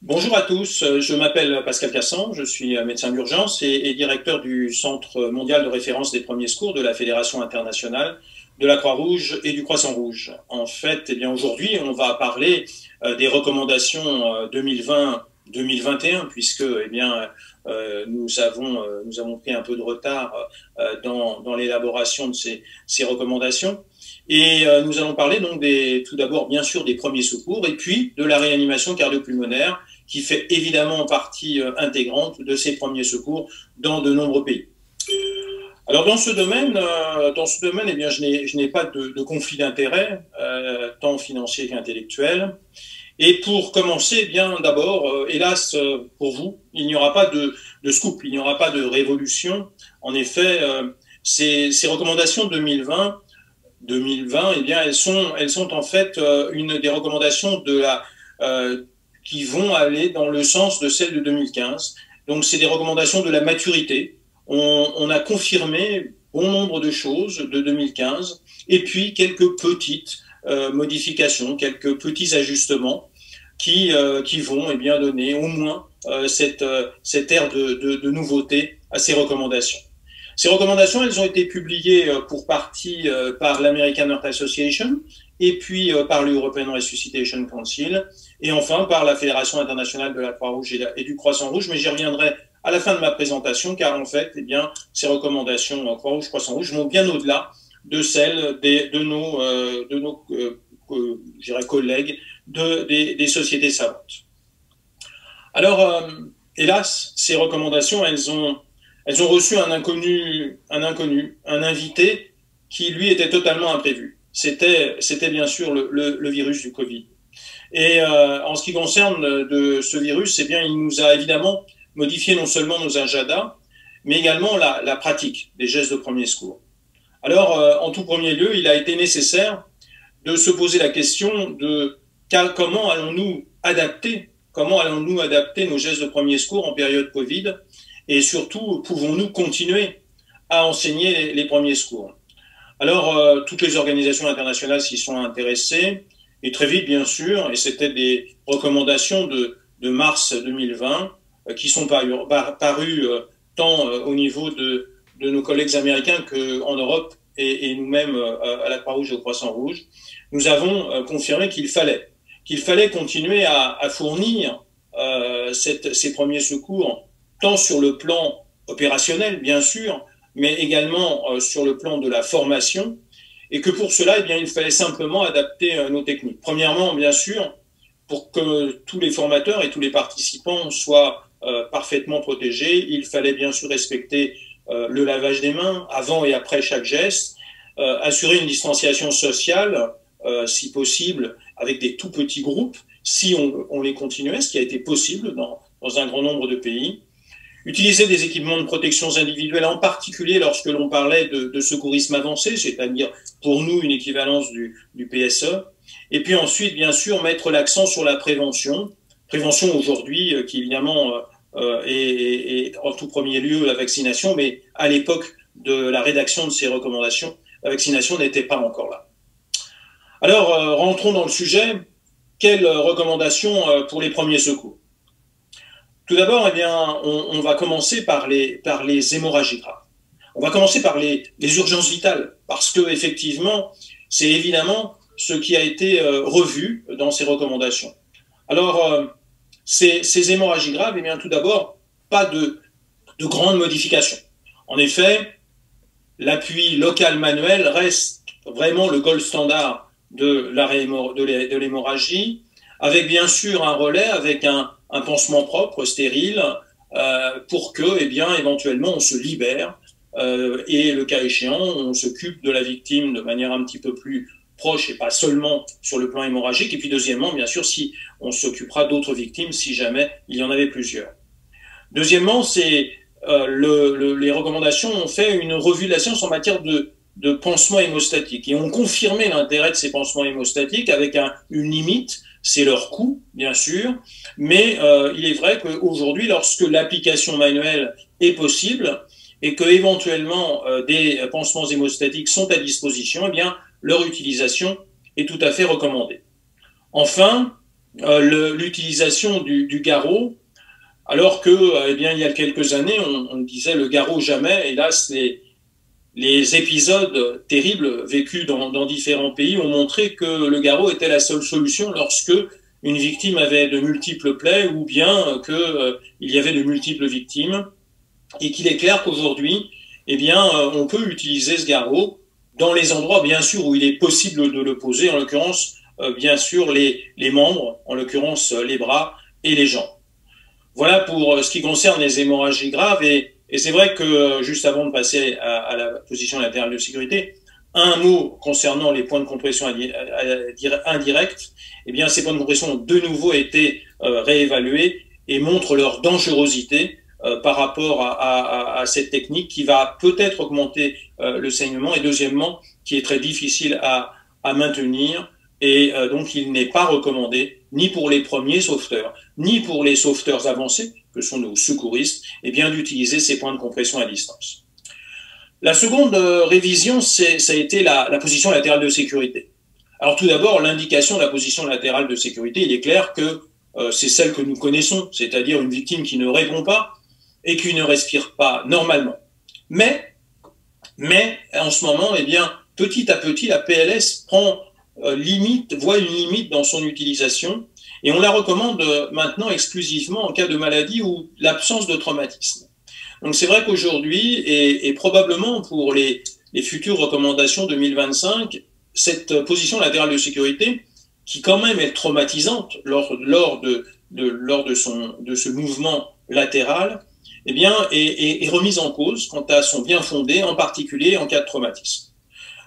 Bonjour à tous, je m'appelle Pascal Cassan, je suis médecin d'urgence et directeur du Centre mondial de référence des premiers secours de la Fédération internationale de la Croix-Rouge et du Croissant-Rouge. En fait, eh bien aujourd'hui, on va parler des recommandations 2020-2021, puisque eh bien, nous avons pris un peu de retard dans l'élaboration de ces recommandations. Et nous allons parler donc tout d'abord bien sûr des premiers secours et puis de la réanimation cardio-pulmonaire qui fait évidemment partie intégrante de ces premiers secours dans de nombreux pays. Alors dans ce domaine, eh bien, je n'ai pas de conflit d'intérêt, tant financier qu'intellectuel. Et pour commencer, eh bien d'abord, hélas pour vous, il n'y aura pas de scoop, il n'y aura pas de révolution. En effet, ces recommandations 2020, eh bien, elles sont en fait une des recommandations qui vont aller dans le sens de celles de 2015. Donc, c'est des recommandations de la maturité. On a confirmé bon nombre de choses de 2015 et puis quelques petites modifications, quelques petits ajustements qui vont eh bien, donner au moins cette ère de nouveauté à ces recommandations. Ces recommandations, elles ont été publiées pour partie par l'American Heart Association et puis par l'European Resuscitation Council et enfin par la Fédération internationale de la Croix-Rouge et du Croissant-Rouge, mais j'y reviendrai à la fin de ma présentation car en fait, eh bien, ces recommandations Croix-Rouge, Croissant-Rouge vont bien au-delà de celles de nos collègues des sociétés savantes. Alors, hélas, ces recommandations, elles ont reçu un invité qui, lui, était totalement imprévu. C'était bien sûr le virus du Covid. Et en ce qui concerne de ce virus, eh bien, il nous a évidemment modifié non seulement nos agendas, mais également la pratique des gestes de premier secours. Alors, en tout premier lieu, il a été nécessaire de se poser la question de comment allons-nous adapter nos gestes de premier secours en période Covid. Et surtout, pouvons-nous continuer à enseigner les premiers secours? Alors, toutes les organisations internationales s'y sont intéressées, et très vite, bien sûr, et c'était des recommandations de mars 2020, qui sont parues tant au niveau de nos collègues américains qu'en Europe et nous-mêmes à la Croix-Rouge et au Croissant-Rouge. Nous avons confirmé qu'il fallait continuer à fournir ces premiers secours tant sur le plan opérationnel, bien sûr, mais également sur le plan de la formation, et que pour cela, eh bien, il fallait simplement adapter nos techniques. Premièrement, bien sûr, pour que tous les formateurs et tous les participants soient parfaitement protégés, il fallait bien sûr respecter le lavage des mains avant et après chaque geste, assurer une distanciation sociale, si possible, avec des tout petits groupes, si on les continuait, ce qui a été possible dans un grand nombre de pays. Utiliser des équipements de protection individuelle, en particulier lorsque l'on parlait de secourisme avancé, c'est-à-dire pour nous une équivalence du PSE. Et puis ensuite, bien sûr, mettre l'accent sur la prévention. Prévention aujourd'hui qui évidemment est en tout premier lieu la vaccination, mais à l'époque de la rédaction de ces recommandations, la vaccination n'était pas encore là. Alors, rentrons dans le sujet. Quelles recommandations pour les premiers secours? Tout d'abord, eh bien, on va commencer par les hémorragies graves. On va commencer par les urgences vitales, parce que effectivement, c'est évidemment ce qui a été revu dans ces recommandations. Alors, ces hémorragies graves, eh bien, tout d'abord, pas de grandes modifications. En effet, l'appui local manuel reste vraiment le gold standard de l'hémorragie, avec bien sûr un relais, avec un pansement propre, stérile, pour que, eh bien, éventuellement, on se libère et, le cas échéant, on s'occupe de la victime de manière un petit peu plus proche et pas seulement sur le plan hémorragique. Et puis, deuxièmement, bien sûr, si on s'occupera d'autres victimes, si jamais il y en avait plusieurs. Deuxièmement, c'est les recommandations ont fait une revue de la science en matière de pansement hémostatique et ont confirmé l'intérêt de ces pansements hémostatiques avec une limite. C'est leur coût, bien sûr, mais il est vrai qu'aujourd'hui, lorsque l'application manuelle est possible et que éventuellement des pansements hémostatiques sont à disposition, eh bien, leur utilisation est tout à fait recommandée. Enfin, l'utilisation du garrot, alors que, eh bien, il y a quelques années, on disait le garrot jamais. Hélas, les épisodes terribles vécus dans différents pays ont montré que le garrot était la seule solution lorsque une victime avait de multiples plaies ou bien qu'il y avait de multiples victimes, et qu'il est clair qu'aujourd'hui, eh bien, on peut utiliser ce garrot dans les endroits, bien sûr, où il est possible de le poser, en l'occurrence, bien sûr, les membres, en l'occurrence, les bras et les jambes. Voilà pour ce qui concerne les hémorragies graves. Et c'est vrai que, juste avant de passer à la position latérale de sécurité, un mot concernant les points de compression indirects. Eh bien, ces points de compression ont de nouveau été réévalués et montrent leur dangerosité par rapport à cette technique qui va peut-être augmenter le saignement, et deuxièmement, qui est très difficile à maintenir, et donc il n'est pas recommandé ni pour les premiers sauveteurs, ni pour les sauveteurs avancés, que sont nos secouristes, eh bien d'utiliser ces points de compression à distance. La seconde révision, ça a été la position latérale de sécurité. Alors tout d'abord, l'indication de la position latérale de sécurité, il est clair que c'est celle que nous connaissons, c'est-à-dire une victime qui ne répond pas et qui ne respire pas normalement. Mais en ce moment, eh bien, petit à petit, la PLS voit une limite dans son utilisation, et on la recommande maintenant exclusivement en cas de maladie ou l'absence de traumatisme. Donc c'est vrai qu'aujourd'hui, et probablement pour les futures recommandations 2025, cette position latérale de sécurité, qui quand même est traumatisante lors de ce mouvement latéral, eh bien, est remise en cause quant à son bien fondé, en particulier en cas de traumatisme.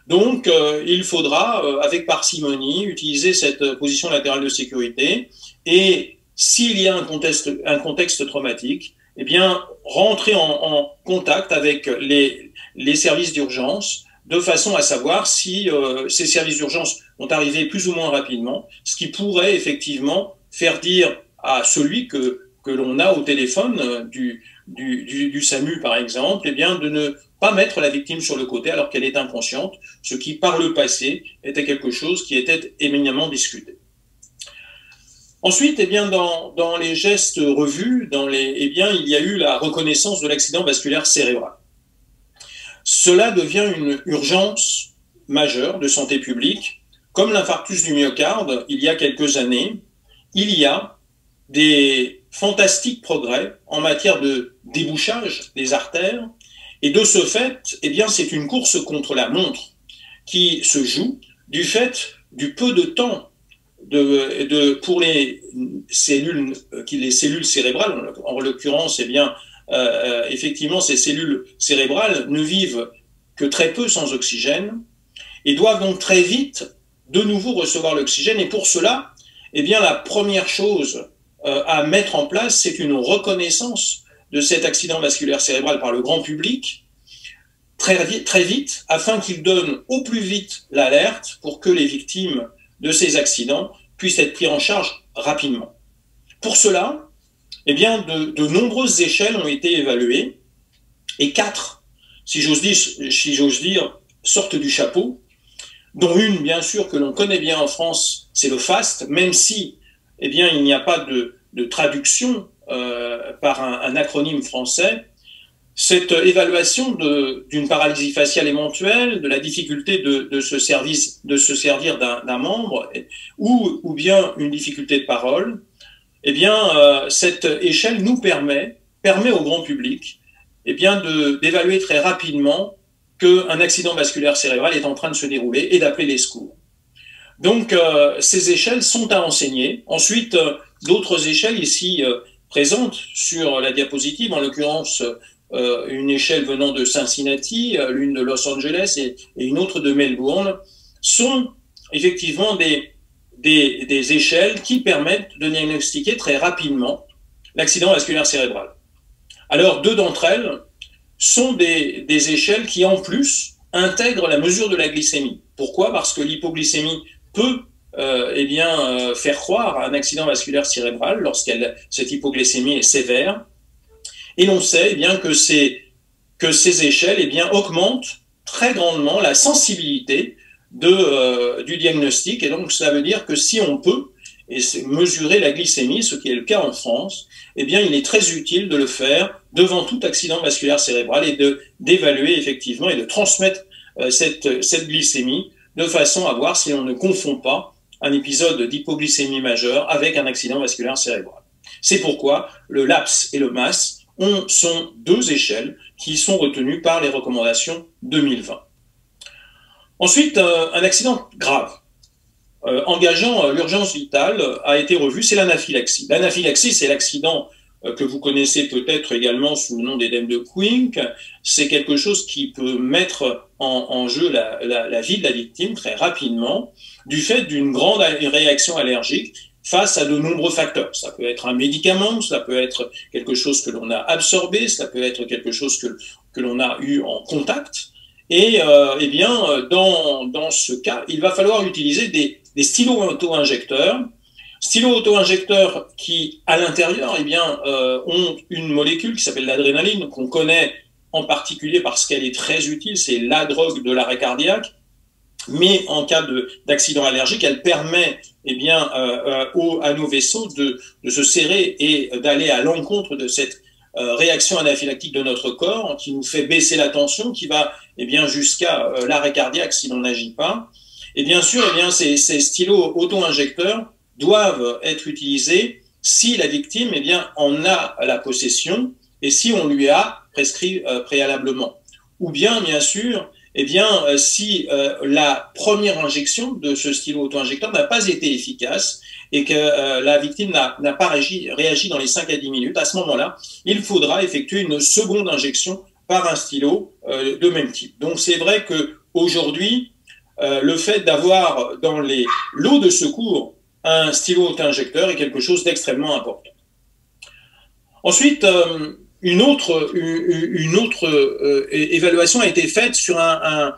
Donc, il faudra, avec parcimonie, utiliser cette position latérale de sécurité, et s'il y a un contexte traumatique, eh bien, rentrer en contact avec les services d'urgence, de façon à savoir si ces services d'urgence vont arriver plus ou moins rapidement, ce qui pourrait effectivement faire dire à celui que l'on a au téléphone du SAMU, par exemple, eh bien, de ne pas mettre la victime sur le côté alors qu'elle est inconsciente, ce qui, par le passé, était quelque chose qui était éminemment discuté. Ensuite, eh bien, dans les gestes revus, eh bien, il y a eu la reconnaissance de l'accident vasculaire cérébral. Cela devient une urgence majeure de santé publique. Comme l'infarctus du myocarde, il y a quelques années, il y a des fantastiques progrès en matière de débouchage des artères, et de ce fait, eh bien, c'est une course contre la montre qui se joue du fait du peu de temps pour les cellules cérébrales, en l'occurrence, eh bien, effectivement, ces cellules cérébrales ne vivent que très peu sans oxygène et doivent donc très vite de nouveau recevoir l'oxygène. Et pour cela, eh bien, la première chose à mettre en place, c'est une reconnaissance de cet accident vasculaire cérébral par le grand public très vite, afin qu'il donne au plus vite l'alerte pour que les victimes de ces accidents puissent être pris en charge rapidement. Pour cela, eh bien, de nombreuses échelles ont été évaluées, et 4, si j'ose dire, sortent du chapeau, dont une, bien sûr, que l'on connaît bien en France, c'est le FAST, même si, eh bien, il n'y a pas de traduction par un acronyme français. Cette évaluation d'une paralysie faciale éventuelle, de la difficulté de se servir d'un membre, ou bien une difficulté de parole, eh bien, cette échelle nous permet au grand public, eh bien, d'évaluer très rapidement qu'un accident vasculaire cérébral est en train de se dérouler et d'appeler les secours. Donc, ces échelles sont à enseigner. Ensuite, d'autres échelles ici présentes sur la diapositive, en l'occurrence une échelle venant de Cincinnati, l'une de Los Angeles et une autre de Melbourne, sont effectivement des échelles qui permettent de diagnostiquer très rapidement l'accident vasculaire cérébral. Alors, 2 d'entre elles sont des échelles qui, en plus, intègrent la mesure de la glycémie. Pourquoi? Parce que l'hypoglycémie peut faire croire à un accident vasculaire cérébral lorsque cette hypoglycémie est sévère. Et l'on sait bien que ces échelles augmentent très grandement la sensibilité du diagnostic. Et donc, ça veut dire que si on peut, et mesurer la glycémie, ce qui est le cas en France, eh bien, il est très utile de le faire devant tout accident vasculaire cérébral et d'évaluer effectivement et de transmettre cette glycémie de façon à voir si on ne confond pas un épisode d'hypoglycémie majeure avec un accident vasculaire cérébral. C'est pourquoi le LAPS et le MAS sont deux échelles qui sont retenues par les recommandations 2020. Ensuite, un accident grave engageant l'urgence vitale a été revu, c'est l'anaphylaxie. L'anaphylaxie, c'est l'accident que vous connaissez peut-être également sous le nom d'édème de Quincke. C'est quelque chose qui peut mettre en jeu la vie de la victime très rapidement du fait d'une grande réaction allergique face à de nombreux facteurs. Ça peut être un médicament, ça peut être quelque chose que l'on a absorbé, ça peut être quelque chose que l'on a eu en contact. Et eh bien, dans ce cas, il va falloir utiliser des stylos auto-injecteurs. Stylos auto-injecteurs qui, à l'intérieur, eh bien, ont une molécule qui s'appelle l'adrénaline, qu'on connaît en particulier parce qu'elle est très utile, c'est la drogue de l'arrêt cardiaque. Mais en cas d'accident allergique, elle permet eh bien, à nos vaisseaux de se serrer et d'aller à l'encontre de cette réaction anaphylactique de notre corps, qui nous fait baisser la tension, qui va eh bien, jusqu'à l'arrêt cardiaque si l'on n'agit pas. Et bien sûr, eh bien, ces stylos auto-injecteurs doivent être utilisés si la victime eh bien, en a la possession et si on lui a prescrit préalablement. Ou bien sûr, eh bien, si la première injection de ce stylo auto-injecteur n'a pas été efficace et que la victime n'a pas réagi dans les 5 à 10 minutes, à ce moment-là, il faudra effectuer une seconde injection par un stylo de même type. Donc c'est vrai qu'aujourd'hui, le fait d'avoir dans les lots de secours un stylo auto-injecteur est quelque chose d'extrêmement important. Ensuite, une autre évaluation a été faite sur un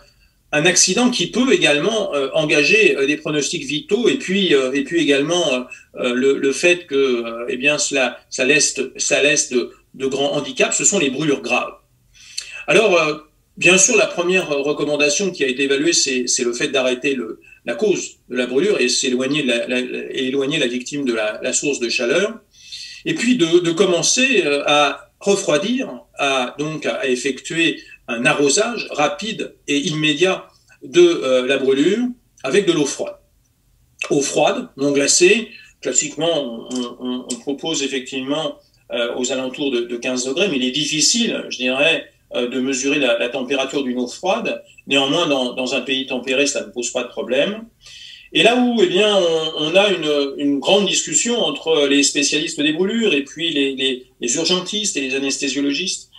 accident qui peut également engager des pronostics vitaux et puis également le fait que eh bien ça laisse de grands handicaps, ce sont les brûlures graves. Alors bien sûr, la première recommandation qui a été évaluée, c'est le fait d'arrêter la cause de la brûlure et éloigner la victime de la source de chaleur, et puis de commencer à refroidir, donc à effectuer un arrosage rapide et immédiat de la brûlure avec de l'eau froide. Eau froide, non glacée. Classiquement, on propose effectivement aux alentours de 15 degrés, mais il est difficile, je dirais, de mesurer la température d'une eau froide. Néanmoins, dans un pays tempéré, ça ne pose pas de problème. Et là où, eh bien, on a une grande discussion entre les spécialistes des brûlures et puis les urgentistes et les anesthésiologistes,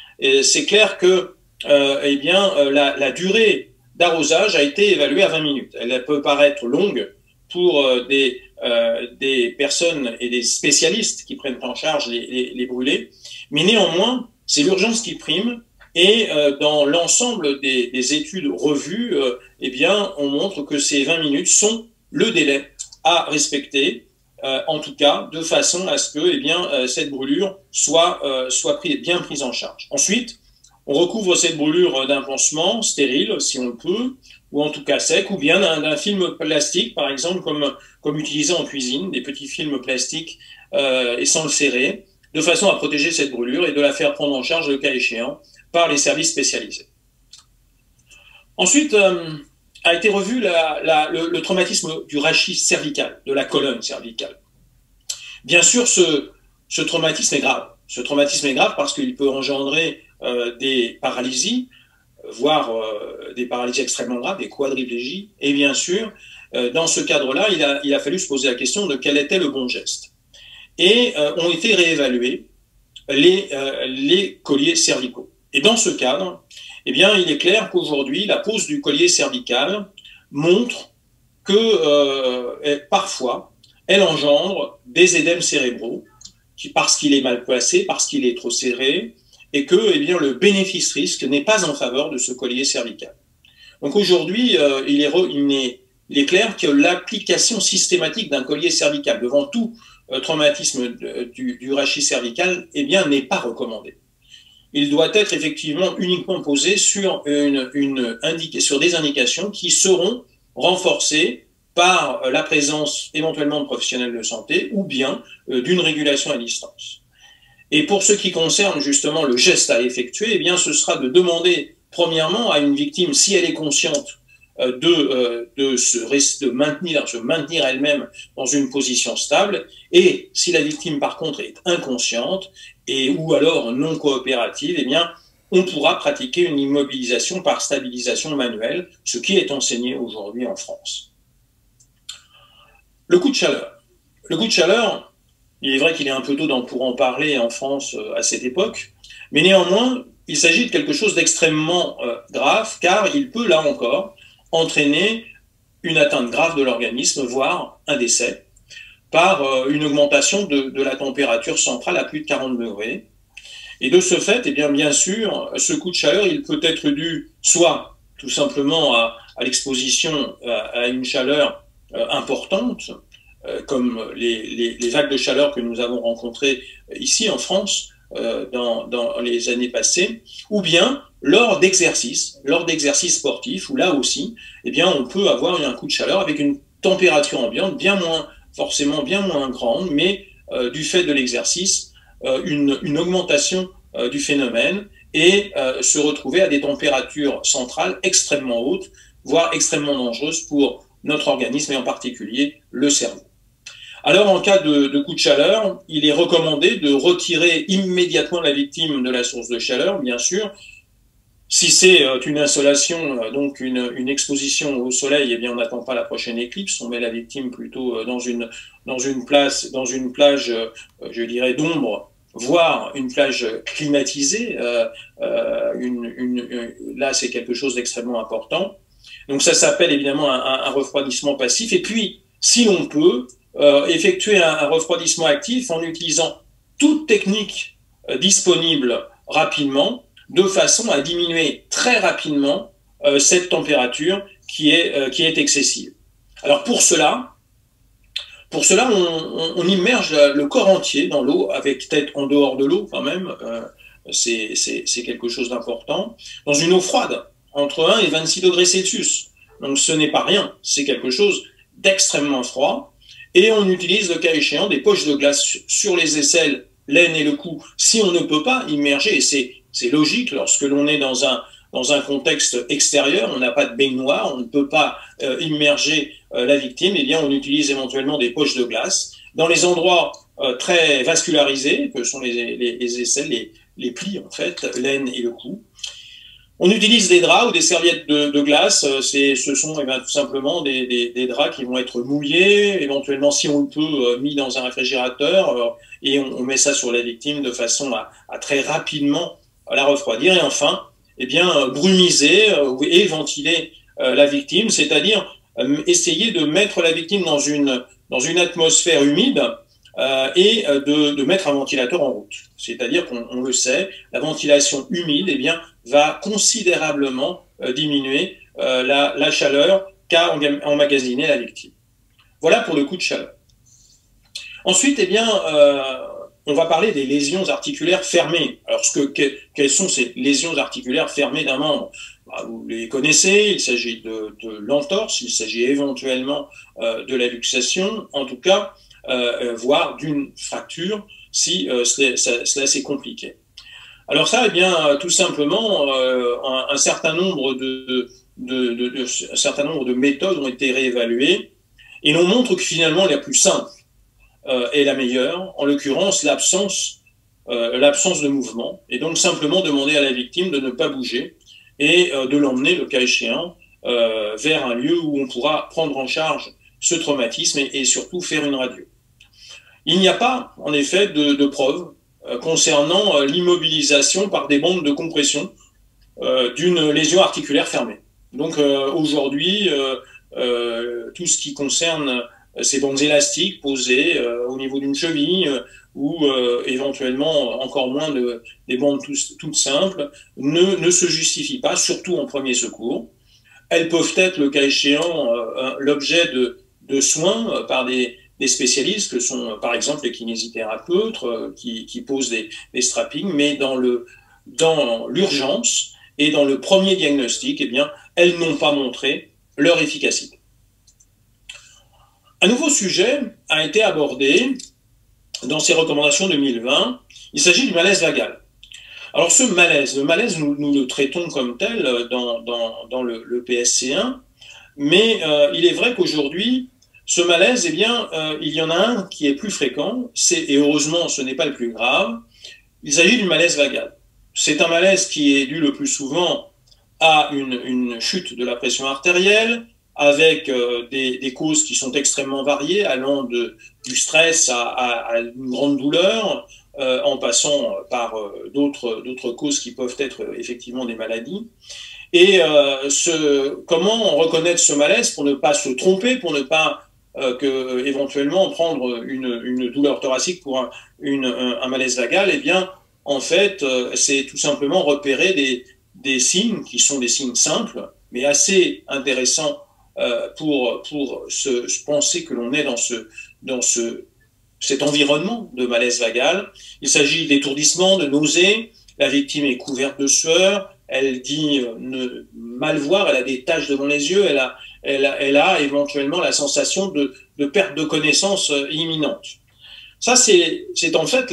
c'est clair que, eh bien, la durée d'arrosage a été évaluée à 20 minutes. Elle peut paraître longue pour des personnes et des spécialistes qui prennent en charge les brûlés, mais néanmoins, c'est l'urgence qui prime. Et dans l'ensemble des études revues, eh bien, on montre que ces 20 minutes sont le délai à respecter, en tout cas, de façon à ce que eh bien, cette brûlure soit bien prise en charge. Ensuite, on recouvre cette brûlure d'un pansement stérile, si on le peut, ou en tout cas sec, ou bien d'un film plastique, par exemple, comme utilisé en cuisine, des petits films plastiques et sans le serrer, de façon à protéger cette brûlure et de la faire prendre en charge, le cas échéant, par les services spécialisés. Ensuite, a été revu le traumatisme du rachis cervical, de la colonne cervicale. Bien sûr, ce traumatisme est grave. Ce traumatisme est grave parce qu'il peut engendrer des paralysies, voire des paralysies extrêmement graves, des quadriplégies. Et bien sûr, dans ce cadre-là, il a fallu se poser la question de quel était le bon geste. Et ont été réévalués les colliers cervicaux. Et dans ce cadre, eh bien, il est clair qu'aujourd'hui, la pose du collier cervical montre que parfois, elle engendre des édèmes cérébraux, parce qu'il est mal placé, parce qu'il est trop serré, et que eh bien, le bénéfice-risque n'est pas en faveur de ce collier cervical. Donc aujourd'hui, il est clair que l'application systématique d'un collier cervical devant tout traumatisme du rachis cervical eh bien, n'est pas recommandée. Il doit être effectivement uniquement posé sur des indications qui seront renforcées par la présence éventuellement de professionnels de santé ou bien d'une régulation à distance. Et pour ce qui concerne justement le geste à effectuer, eh bien, ce sera de demander premièrement à une victime, si elle est consciente, de se maintenir elle-même dans une position stable, et si la victime par contre est inconsciente ou alors non coopérative, eh bien, on pourra pratiquer une immobilisation par stabilisation manuelle, ce qui est enseigné aujourd'hui en France. Le coup de chaleur. Le coup de chaleur, il est vrai qu'il est un peu tôt pour en parler en France à cette époque, mais néanmoins, il s'agit de quelque chose d'extrêmement grave, car il peut, là encore, entraîner une atteinte grave de l'organisme, voire un décès, par une augmentation de la température centrale à plus de 40 degrés. Et de ce fait, eh bien sûr, ce coup de chaleur, il peut être dû soit tout simplement à l'exposition à une chaleur importante, comme les vagues de chaleur que nous avons rencontrées ici en France dans les années passées, ou bien lors d'exercices sportifs, où là aussi, eh bien, on peut avoir un coup de chaleur avec une température ambiante forcément bien moins grande, mais du fait de l'exercice, une augmentation du phénomène et se retrouver à des températures centrales extrêmement hautes, voire extrêmement dangereuses pour notre organisme et en particulier le cerveau. Alors, en cas de coup de chaleur, il est recommandé de retirer immédiatement la victime de la source de chaleur, bien sûr. Si c'est une insolation, donc une exposition au soleil, eh bien, on n'attend pas la prochaine éclipse. On met la victime plutôt dans une plage, je dirais, d'ombre, voire une plage climatisée. Là, c'est quelque chose d'extrêmement important. Donc, ça s'appelle évidemment un refroidissement passif. Et puis, si l'on peut, effectuer un refroidissement actif en utilisant toute technique disponible rapidement, de façon à diminuer très rapidement cette température qui est excessive. Alors pour cela, on immerge le corps entier dans l'eau, avec tête en dehors de l'eau quand même, c'est quelque chose d'important, dans une eau froide, entre 1 et 26 degrés Celsius. Donc ce n'est pas rien, c'est quelque chose d'extrêmement froid. Et on utilise, le cas échéant, des poches de glace sur les aisselles, l'aine et le cou, si on ne peut pas immerger. Et c'est logique, lorsque l'on est dans un contexte extérieur, on n'a pas de baignoire, on ne peut pas immerger la victime, eh bien on utilise éventuellement des poches de glace. Dans les endroits très vascularisés, que sont les aisselles, les plis en fait, l'aine et le cou, on utilise des draps ou des serviettes de glace. Ce sont tout simplement des draps qui vont être mouillés, éventuellement, si on le peut, mis dans un réfrigérateur, et on met ça sur la victime de façon à très rapidement la refroidir. Et enfin, eh bien, brumiser et ventiler la victime, c'est-à-dire essayer de mettre la victime dans une atmosphère humide et de mettre un ventilateur en route. C'est-à-dire qu'on le sait, la ventilation humide, eh bien, va considérablement diminuer la chaleur qu'a emmagasinée la victime. Voilà pour le coup de chaleur. Ensuite, eh bien, on va parler des lésions articulaires fermées. Alors, quelles sont ces lésions articulaires fermées d'un membre? Vous les connaissez, il s'agit de l'entorse, il s'agit éventuellement de la luxation, en tout cas, voire d'une fracture, si cela c'est compliqué. Alors ça, eh bien, tout simplement, un certain nombre de méthodes ont été réévaluées, et l'on montre que finalement la plus simple est la meilleure, en l'occurrence l'absence de mouvement, et donc simplement demander à la victime de ne pas bouger et de l'emmener, le cas échéant, vers un lieu où on pourra prendre en charge ce traumatisme et surtout faire une radio. Il n'y a pas, en effet, de preuves concernant l'immobilisation par des bandes de compression d'une lésion articulaire fermée. Donc aujourd'hui, tout ce qui concerne ces bandes élastiques posées au niveau d'une cheville ou éventuellement encore moins des bandes toutes simples ne se justifient pas, surtout en premier secours. Elles peuvent être, le cas échéant, l'objet de soins par des spécialistes que sont par exemple les kinésithérapeutes qui posent des strappings, mais dans l'urgence et dans le premier diagnostic, eh bien, elles n'ont pas montré leur efficacité. Un nouveau sujet a été abordé dans ces recommandations 2020. Il s'agit du malaise vagal. Alors ce malaise, le malaise, nous le traitons comme tel dans le PSC1, mais il est vrai qu'aujourd'hui, ce malaise, eh bien, il y en a un qui est plus fréquent, et heureusement ce n'est pas le plus grave, il s'agit du malaise vagal. C'est un malaise qui est dû le plus souvent à une chute de la pression artérielle, avec des causes qui sont extrêmement variées, allant du stress à une grande douleur, en passant par d'autres causes qui peuvent être effectivement des maladies. Et comment reconnaître ce malaise pour ne pas se tromper, pour ne pas éventuellement prendre une douleur thoracique pour un malaise vagal? Eh bien, en fait, c'est tout simplement repérer des signes qui sont des signes simples, mais assez intéressants pour se penser que l'on est dans cet environnement de malaise vagal. Il s'agit d'étourdissement, de nausées. La victime est couverte de sueur. Elle dit mal voir. Elle a des taches devant les yeux. Elle a éventuellement la sensation de perte de connaissance imminente. Ça, c'est en fait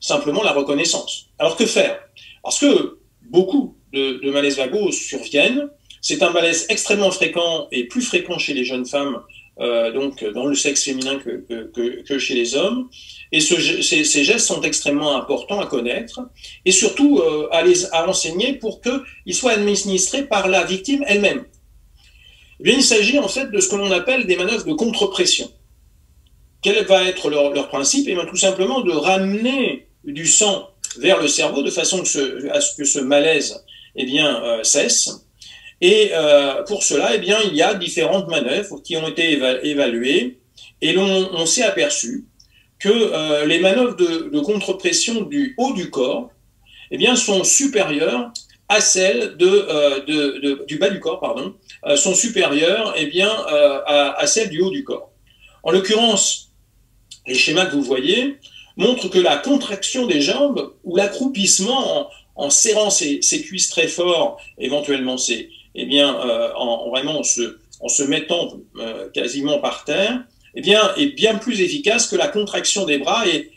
simplement la reconnaissance. Alors que faire? Parce que beaucoup de malaises vagaux surviennent. C'est un malaise extrêmement fréquent et plus fréquent chez les jeunes femmes, donc dans le sexe féminin que chez les hommes. Et ces gestes sont extrêmement importants à connaître et surtout à enseigner pour qu'ils soient administrés par la victime elle-même. Eh bien, il s'agit en fait de ce que l'on appelle des manœuvres de contre-pression. Quel va être leur principe? Eh bien, tout simplement de ramener du sang vers le cerveau de façon à ce que ce malaise eh bien, cesse. Et pour cela, eh bien, il y a différentes manœuvres qui ont été évaluées et on s'est aperçu que les manœuvres de contre-pression du haut du corps eh bien, sont supérieures à celles du bas du corps, pardon, sont supérieures eh bien, à celles du haut du corps. En l'occurrence, les schémas que vous voyez montrent que la contraction des jambes ou l'accroupissement en serrant ses cuisses très fort, éventuellement eh bien, vraiment en se mettant quasiment par terre, eh bien, est bien plus efficace que la contraction des bras et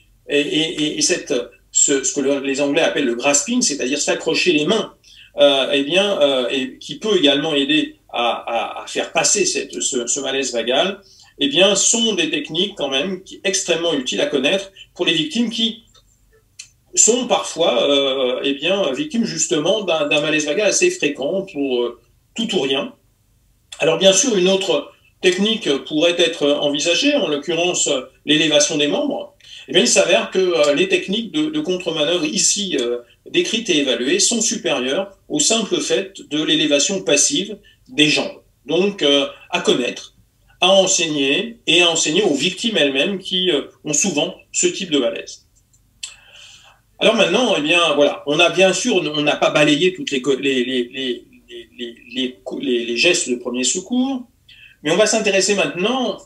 ce que les Anglais appellent le grasping, c'est-à-dire s'accrocher les mains, eh bien, et qui peut également aider à faire passer ce malaise vagal, eh bien, sont des techniques quand même extrêmement utiles à connaître pour les victimes qui sont parfois eh bien, victimes justement d'un malaise vagal assez fréquent pour tout ou rien. Alors bien sûr, une autre technique pourrait être envisagée, en l'occurrence l'élévation des membres. Eh bien, il s'avère que les techniques de contre-manœuvre ici décrites et évaluées sont supérieures au simple fait de l'élévation passive des jambes. Donc à connaître, à enseigner et à enseigner aux victimes elles-mêmes qui ont souvent ce type de malaise. Alors maintenant, eh bien, voilà, on a bien sûr, on n'a pas balayé toutes les gestes de premier secours, mais on va s'intéresser maintenant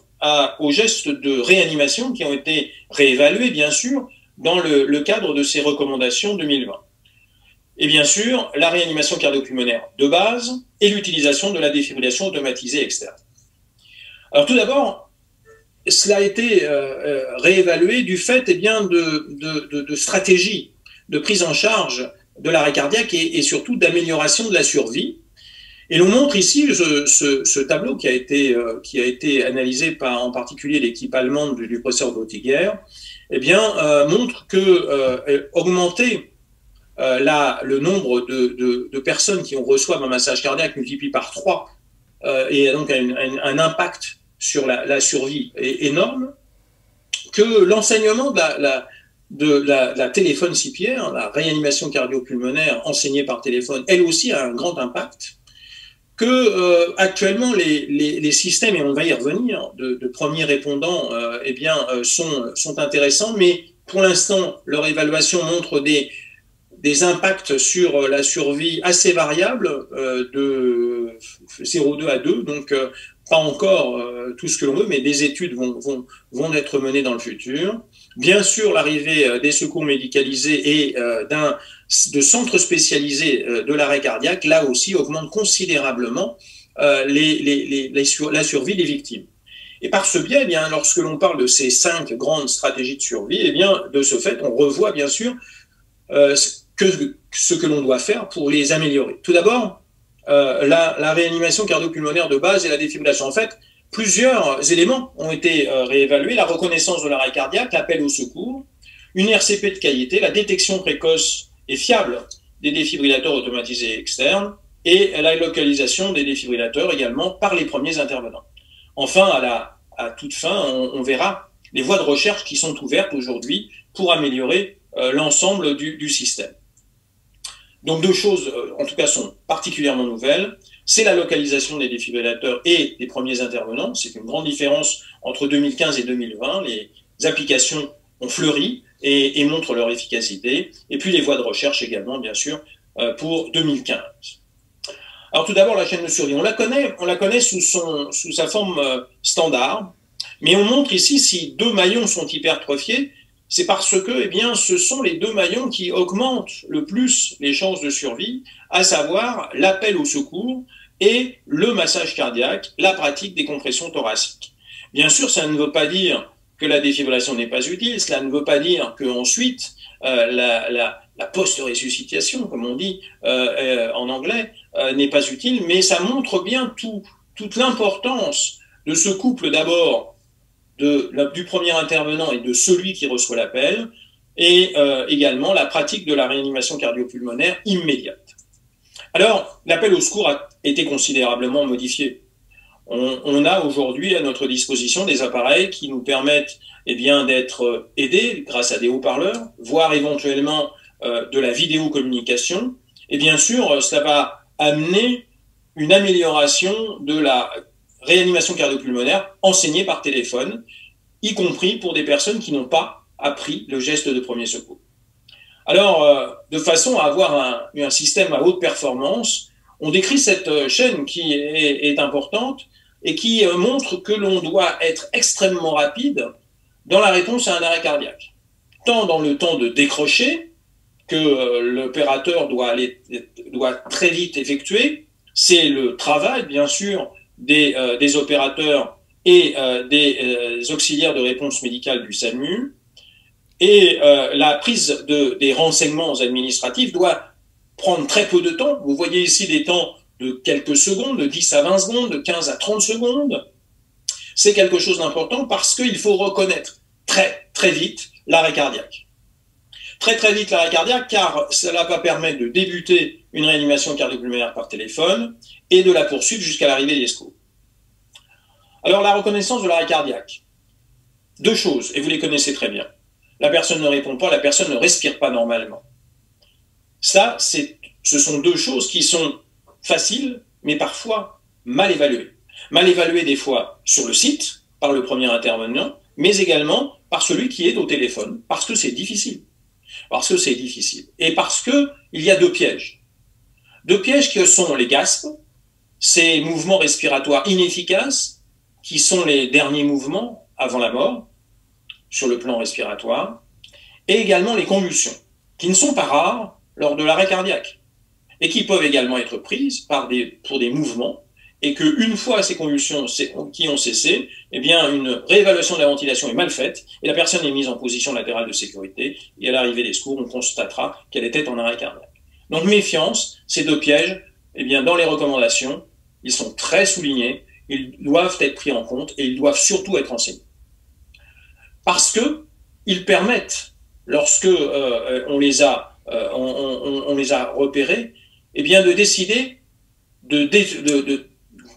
aux gestes de réanimation qui ont été réévalués, bien sûr, dans le cadre de ces recommandations 2020. Et bien sûr, la réanimation cardio-pulmonaire de base et l'utilisation de la défibrillation automatisée externe. Alors tout d'abord, cela a été réévalué du fait eh bien, de stratégies de prise en charge de l'arrêt cardiaque et surtout d'amélioration de la survie. Et l'on montre ici ce tableau qui a été analysé par en particulier l'équipe allemande du professeur Boetiger, eh bien, montre que augmenter le nombre de personnes qui reçoivent un massage cardiaque multiplié par 3 et donc un impact sur la survie est énorme, que l'enseignement de la téléphone CPR, la réanimation cardio-pulmonaire enseignée par téléphone, elle aussi a un grand impact, que actuellement les systèmes, et on va y revenir, de premiers répondants eh bien, sont intéressants, mais pour l'instant, leur évaluation montre des impacts sur la survie assez variables, de 0,2 à 2, donc pas encore tout ce que l'on veut, mais des études vont être menées dans le futur. Bien sûr, l'arrivée des secours médicalisés et de centres spécialisés de l'arrêt cardiaque, là aussi, augmente considérablement la survie des victimes. Et par ce biais, eh bien, lorsque l'on parle de ces 5 grandes stratégies de survie, eh bien, de ce fait, on revoit bien sûr ce que l'on doit faire pour les améliorer. Tout d'abord, la réanimation cardio-pulmonaire de base et la défibrillation. En fait, plusieurs éléments ont été réévalués, la reconnaissance de l'arrêt cardiaque, l'appel au secours, une RCP de qualité, la détection précoce et fiable des défibrillateurs automatisés externes et la localisation des défibrillateurs également par les premiers intervenants. Enfin, à toute fin, on verra les voies de recherche qui sont ouvertes aujourd'hui pour améliorer l'ensemble du système. Donc 2 choses, en tout cas, sont particulièrement nouvelles. C'est la localisation des défibrillateurs et des premiers intervenants. C'est une grande différence entre 2015 et 2020. Les applications ont fleuri et montrent leur efficacité. Et puis les voies de recherche également, bien sûr, pour 2015. Alors tout d'abord, la chaîne de survie. On la connaît sous sa forme standard, mais on montre ici si 2 maillons sont hypertrophiés, c'est parce que, eh bien, ce sont les 2 maillons qui augmentent le plus les chances de survie, à savoir l'appel au secours et le massage cardiaque, la pratique des compressions thoraciques. Bien sûr, ça ne veut pas dire que la défibrillation n'est pas utile, cela ne veut pas dire qu'ensuite, la post-ressuscitation, comme on dit en anglais, n'est pas utile, mais ça montre bien toute l'importance de ce couple d'abord du premier intervenant et de celui qui reçoit l'appel, et également la pratique de la réanimation cardio-pulmonaire immédiate. Alors, l'appel au secours a été considérablement modifié. On a aujourd'hui à notre disposition des appareils qui nous permettent eh bien, d'être aidés grâce à des haut-parleurs, voire éventuellement de la vidéocommunication. Et bien sûr, cela va amener une amélioration de la réanimation cardio-pulmonaire enseignée par téléphone, y compris pour des personnes qui n'ont pas appris le geste de premier secours. Alors, de façon à avoir un système à haute performance, on décrit cette chaîne qui est importante et qui montre que l'on doit être extrêmement rapide dans la réponse à un arrêt cardiaque. Tant dans le temps de décrocher, que l'opérateur doit très vite effectuer, c'est le travail, bien sûr, des opérateurs et des auxiliaires de réponse médicale du SAMU, et la prise des renseignements administratifs doit prendre très peu de temps. Vous voyez ici des temps de quelques secondes, de 10 à 20 secondes, de 15 à 30 secondes. C'est quelque chose d'important parce qu'il faut reconnaître très vite l'arrêt cardiaque. Très vite l'arrêt cardiaque, car cela va permettre de débuter une réanimation cardio-pulmonaire par téléphone et de la poursuivre jusqu'à l'arrivée des secours. Alors la reconnaissance de l'arrêt cardiaque. 2 choses, et vous les connaissez très bien. La personne ne répond pas, la personne ne respire pas normalement. Ça, ce sont 2 choses qui sont faciles, mais parfois mal évaluées. Mal évaluées des fois sur le site, par le premier intervenant, mais également par celui qui est au téléphone, parce que c'est difficile. Parce que c'est difficile. Et parce qu'il y a 2 pièges. 2 pièges qui sont les gaspes, ces mouvements respiratoires inefficaces, qui sont les derniers mouvements avant la mort, sur le plan respiratoire, et également les convulsions, qui ne sont pas rares lors de l'arrêt cardiaque, et qui peuvent également être prises pour des mouvements, et qu'une fois ces convulsions qui ont cessé, eh bien, une réévaluation de la ventilation est mal faite, et la personne est mise en position latérale de sécurité, et à l'arrivée des secours, on constatera qu'elle était en arrêt cardiaque. Donc méfiance, ces 2 pièges, eh bien, dans les recommandations, ils sont très soulignés, ils doivent être pris en compte, et ils doivent surtout être enseignés. Parce qu'ils permettent, lorsque on les a repérés, eh bien, de décider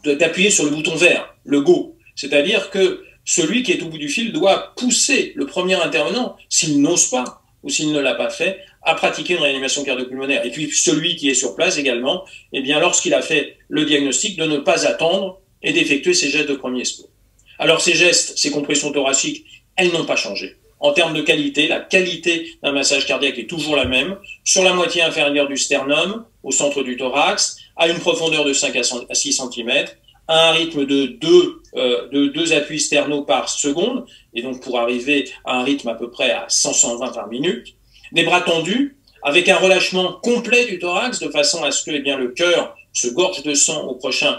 d'appuyer sur le bouton vert, le go. C'est-à-dire que celui qui est au bout du fil doit pousser le premier intervenant, s'il n'ose pas ou s'il ne l'a pas fait, à pratiquer une réanimation cardio-pulmonaire. Et puis celui qui est sur place également, eh bien, lorsqu'il a fait le diagnostic, de ne pas attendre et d'effectuer ses gestes de premier secours. Alors ces gestes, ces compressions thoraciques, elles n'ont pas changé. En termes de qualité, la qualité d'un massage cardiaque est toujours la même, sur la moitié inférieure du sternum, au centre du thorax, à une profondeur de 5 à 6 cm, à un rythme de 2 appuis sternaux par seconde, et donc pour arriver à un rythme à peu près à 100-120 par minute, des bras tendus, avec un relâchement complet du thorax, de façon à ce que eh bien, le cœur se gorge de sang au prochain,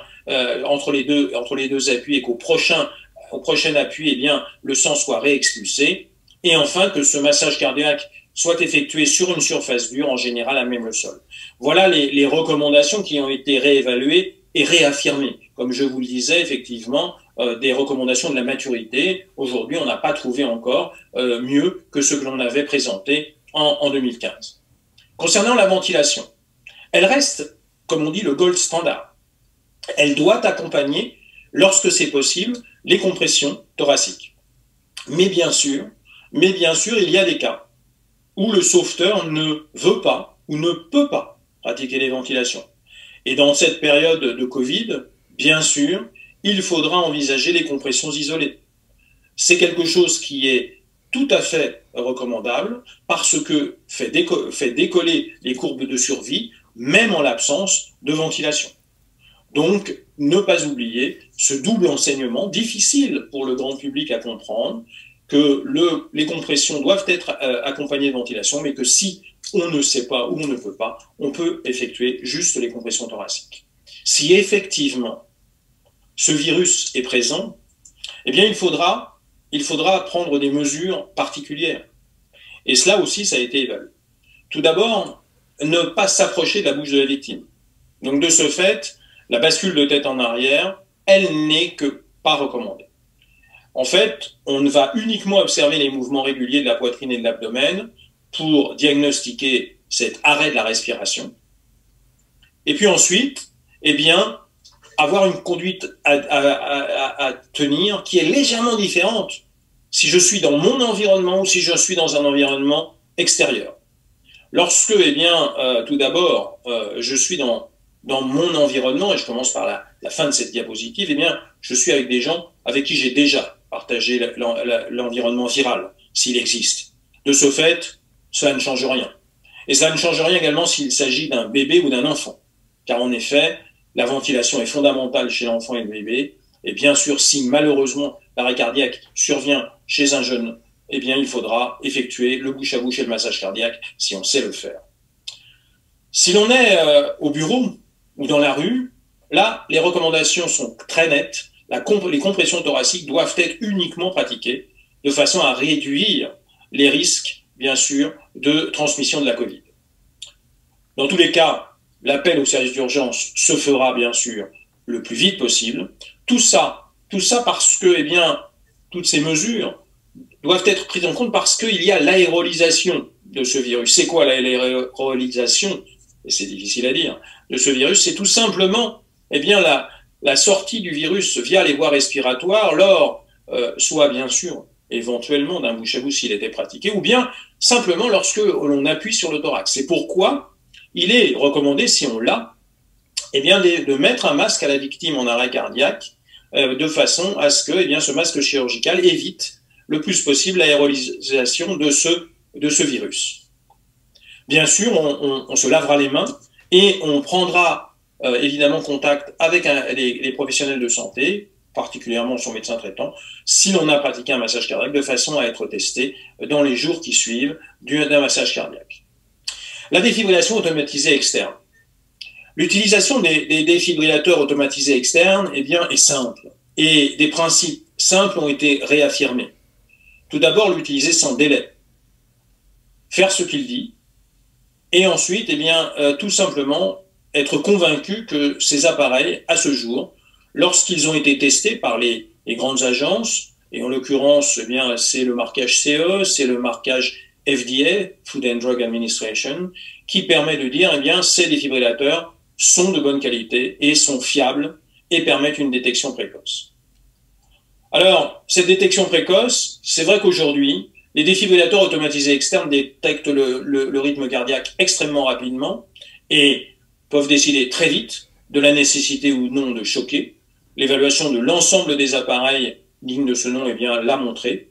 entre les deux appuis, et qu'au prochain au prochain appui, eh bien, le sang soit réexpulsé. Et enfin, que ce massage cardiaque soit effectué sur une surface dure, en général à même le sol. Voilà les recommandations qui ont été réévaluées et réaffirmées. Comme je vous le disais, effectivement, des recommandations de la maturité. Aujourd'hui, on n'a pas trouvé encore mieux que ce que l'on avait présenté en 2015. Concernant la ventilation, elle reste, comme on dit, le gold standard. Elle doit accompagner, lorsque c'est possible, les compressions thoraciques. Mais bien sûr, il y a des cas où le sauveteur ne veut pas ou ne peut pas pratiquer les ventilations. Et dans cette période de Covid, bien sûr, il faudra envisager les compressions isolées. C'est quelque chose qui est tout à fait recommandable parce que fait décoller les courbes de survie, même en l'absence de ventilation. Donc, ne pas oublier ce double enseignement difficile pour le grand public à comprendre, que les compressions doivent être accompagnées de ventilation, mais que si on ne sait pas ou on ne peut pas, on peut effectuer juste les compressions thoraciques. Si effectivement ce virus est présent, eh bien il faudra prendre des mesures particulières. Et cela aussi, ça a été évalué. Tout d'abord, ne pas s'approcher de la bouche de la victime. Donc de ce fait, la bascule de tête en arrière, elle n'est que pas recommandée. En fait, on va uniquement observer les mouvements réguliers de la poitrine et de l'abdomen pour diagnostiquer cet arrêt de la respiration. Et puis ensuite, eh bien, avoir une conduite à tenir qui est légèrement différente si je suis dans mon environnement ou si je suis dans un environnement extérieur. Lorsque, eh bien, tout d'abord, je suis dans mon environnement, et je commence par la fin de cette diapositive, eh bien, je suis avec des gens avec qui j'ai déjà partagé l'environnement viral, s'il existe. De ce fait, cela ne change rien. Et cela ne change rien également s'il s'agit d'un bébé ou d'un enfant. Car en effet, la ventilation est fondamentale chez l'enfant et le bébé. Et bien sûr, si malheureusement l'arrêt cardiaque survient chez un jeune, eh bien, il faudra effectuer le bouche à bouche et le massage cardiaque si on sait le faire. Si l'on est au bureau ou dans la rue, là, les recommandations sont très nettes. Les compressions thoraciques doivent être uniquement pratiquées de façon à réduire les risques, bien sûr, de transmission de la Covid. Dans tous les cas, l'appel au service d'urgence se fera, bien sûr, le plus vite possible. Tout ça parce que, eh bien, toutes ces mesures doivent être prises en compte parce qu'il y a l'aérolisation de ce virus. C'est quoi l'aérolisation? Et c'est difficile à dire. De ce virus, c'est tout simplement, eh bien, la sortie du virus via les voies respiratoires lors, soit bien sûr, éventuellement d'un bouche à bouche s'il était pratiqué, ou bien simplement lorsque l'on appuie sur le thorax. C'est pourquoi il est recommandé, si on l'a, eh bien, de mettre un masque à la victime en arrêt cardiaque, de façon à ce que, eh bien, ce masque chirurgical évite le plus possible l'aérolisation de ce virus. Bien sûr, on se lavera les mains et on prendra évidemment contact avec les professionnels de santé, particulièrement son médecin traitant, si l'on a pratiqué un massage cardiaque, de façon à être testé dans les jours qui suivent d'un massage cardiaque. La défibrillation automatisée externe. L'utilisation des défibrillateurs automatisés externes, eh bien, est simple. Et des principes simples ont été réaffirmés. Tout d'abord, l'utiliser sans délai. Faire ce qu'il dit. Et ensuite, eh bien, tout simplement, être convaincu que ces appareils, à ce jour, lorsqu'ils ont été testés par les grandes agences, et en l'occurrence, eh bien, c'est le marquage CE, c'est le marquage FDA, Food and Drug Administration, qui permet de dire, eh bien, ces défibrillateurs sont de bonne qualité et sont fiables et permettent une détection précoce. Alors, cette détection précoce, c'est vrai qu'aujourd'hui, les défibrillateurs automatisés externes détectent le rythme cardiaque extrêmement rapidement et peuvent décider très vite de la nécessité ou non de choquer. L'évaluation de l'ensemble des appareils dignes de ce nom, eh bien, l'a montré.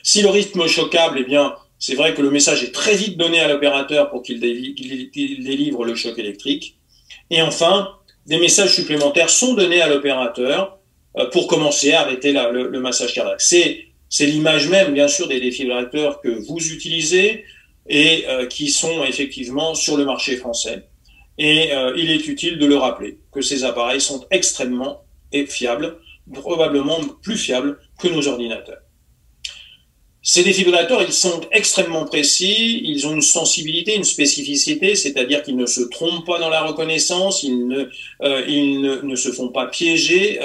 Si le rythme choquable, eh bien, c'est vrai que le message est très vite donné à l'opérateur pour qu'il délivre le choc électrique. Et enfin, des messages supplémentaires sont donnés à l'opérateur pour commencer à arrêter le massage cardiaque. C'est l'image même, bien sûr, des défibrillateurs que vous utilisez et qui sont effectivement sur le marché français. Et il est utile de le rappeler, que ces appareils sont extrêmement fiables probablement plus fiables que nos ordinateurs. Ces défibrillateurs, ils sont extrêmement précis, ils ont une sensibilité, une spécificité, c'est-à-dire qu'ils ne se trompent pas dans la reconnaissance, ils ne se font pas piéger,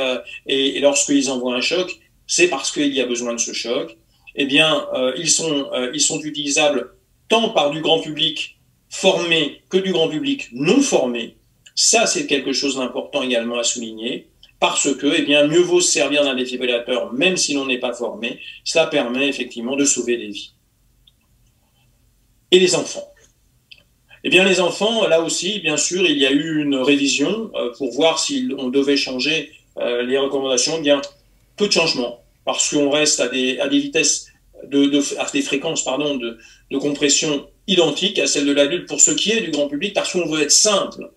et lorsqu'ils envoient un choc, c'est parce qu'il y a besoin de ce choc. Eh bien, ils sont utilisables tant par du grand public formé que du grand public non formé. Ça, c'est quelque chose d'important également à souligner. Parce que, eh bien, mieux vaut se servir d'un défibrillateur, même si l'on n'est pas formé. Cela permet effectivement de sauver des vies. Et les enfants. Eh bien, les enfants, là aussi, bien sûr, il y a eu une révision pour voir si on devait changer les recommandations. Eh bien, peu de changements, parce qu'on reste à des vitesses, à des fréquences, pardon, de compression identiques à celles de l'adulte pour ce qui est du grand public, parce qu'on veut être simple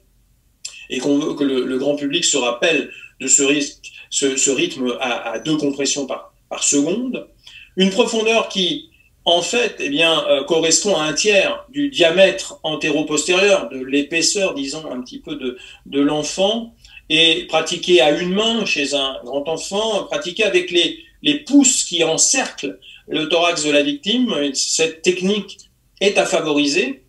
et qu'on veut que le grand public se rappelle de ce rythme à 2 compressions par seconde. Une profondeur qui, en fait, eh bien, correspond à 1/3 du diamètre antéro-postérieur, de l'épaisseur, disons, un petit peu de l'enfant, et pratiquée à une main chez un grand enfant, pratiquée avec les pouces qui encerclent le thorax de la victime. Cette technique est à favoriser.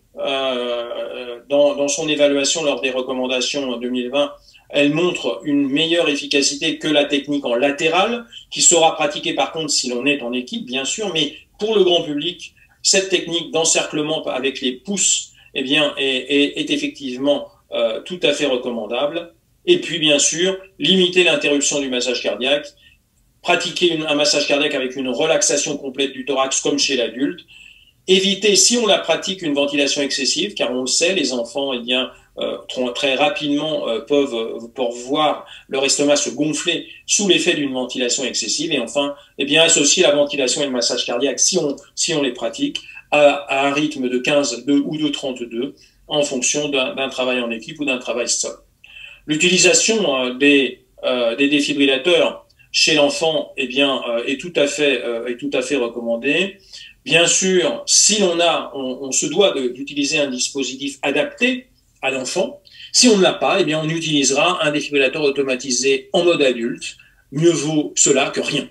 Dans son évaluation lors des recommandations en 2020, elle montre une meilleure efficacité que la technique en latéral, qui sera pratiquée par contre si l'on est en équipe, bien sûr, mais pour le grand public, cette technique d'encerclement avec les pouces, eh bien, est effectivement tout à fait recommandable. Et puis, bien sûr, limiter l'interruption du massage cardiaque, pratiquer un massage cardiaque avec une relaxation complète du thorax comme chez l'adulte, éviter, si on la pratique, une ventilation excessive, car on le sait, les enfants, eh bien, très rapidement peuvent voir leur estomac se gonfler sous l'effet d'une ventilation excessive. Et enfin, eh bien, associer la ventilation et le massage cardiaque, si on les pratique, à un rythme de 15 ou de 32, en fonction d'un travail en équipe ou d'un travail seul. L'utilisation des défibrillateurs chez l'enfant, eh bien, est tout à fait recommandée. Bien sûr, si on se doit d'utiliser un dispositif adapté à l'enfant. Si on ne l'a pas, eh bien, on utilisera un défibrillateur automatisé en mode adulte. Mieux vaut cela que rien.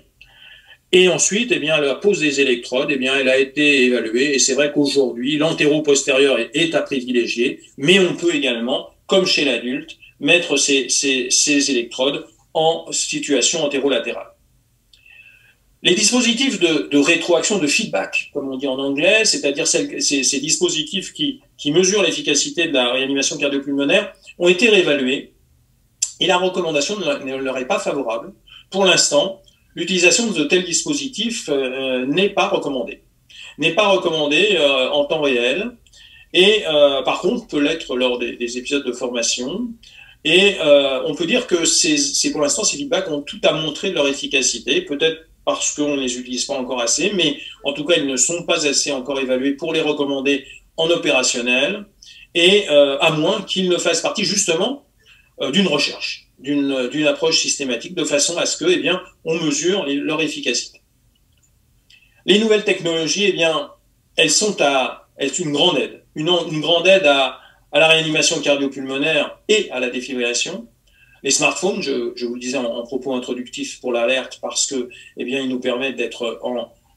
Et ensuite, eh bien, la pose des électrodes, eh bien, elle a été évaluée. Et c'est vrai qu'aujourd'hui, l'antéro-postérieur est à privilégier, mais on peut également, comme chez l'adulte, mettre ces électrodes en situation antérolatérale. Les dispositifs de rétroaction, de feedback, comme on dit en anglais, c'est-à-dire ces dispositifs qui mesurent l'efficacité de la réanimation cardio-pulmonaire, ont été réévalués et la recommandation ne leur est pas favorable. Pour l'instant, l'utilisation de tels dispositifs n'est pas recommandée. N'est pas recommandée en temps réel et par contre peut l'être lors des épisodes de formation. Et on peut dire que pour l'instant, ces feedbacks ont tout à montrer de leur efficacité, peut-être parce qu'on ne les utilise pas encore assez, mais en tout cas, ils ne sont pas assez encore évalués pour les recommander en opérationnel, et à moins qu'ils ne fassent partie justement d'une recherche, d'une approche systématique, de façon à ce que, eh bien, on mesure leur efficacité. Les nouvelles technologies, eh bien, elles sont une grande aide, une grande aide à la réanimation cardio-pulmonaire et à la défibrillation. Les smartphones, je vous le disais en propos introductif pour l'alerte, parce que, eh bien, ils nous permettent d'être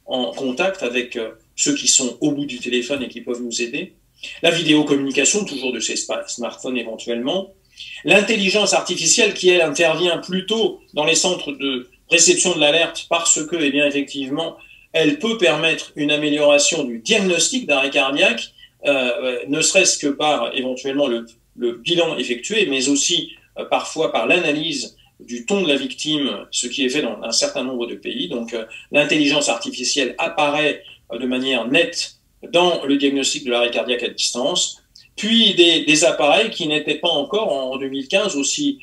en contact avec ceux qui sont au bout du téléphone et qui peuvent nous aider. La vidéocommunication, toujours de ces smartphones éventuellement. L'intelligence artificielle qui, elle, intervient plutôt dans les centres de réception de l'alerte parce que, eh bien, effectivement, elle peut permettre une amélioration du diagnostic d'arrêt cardiaque, ne serait-ce que par éventuellement le bilan effectué, mais aussi parfois par l'analyse du ton de la victime, ce qui est fait dans un certain nombre de pays. Donc l'intelligence artificielle apparaît de manière nette dans le diagnostic de l'arrêt cardiaque à distance. Puis des appareils qui n'étaient pas encore en 2015 aussi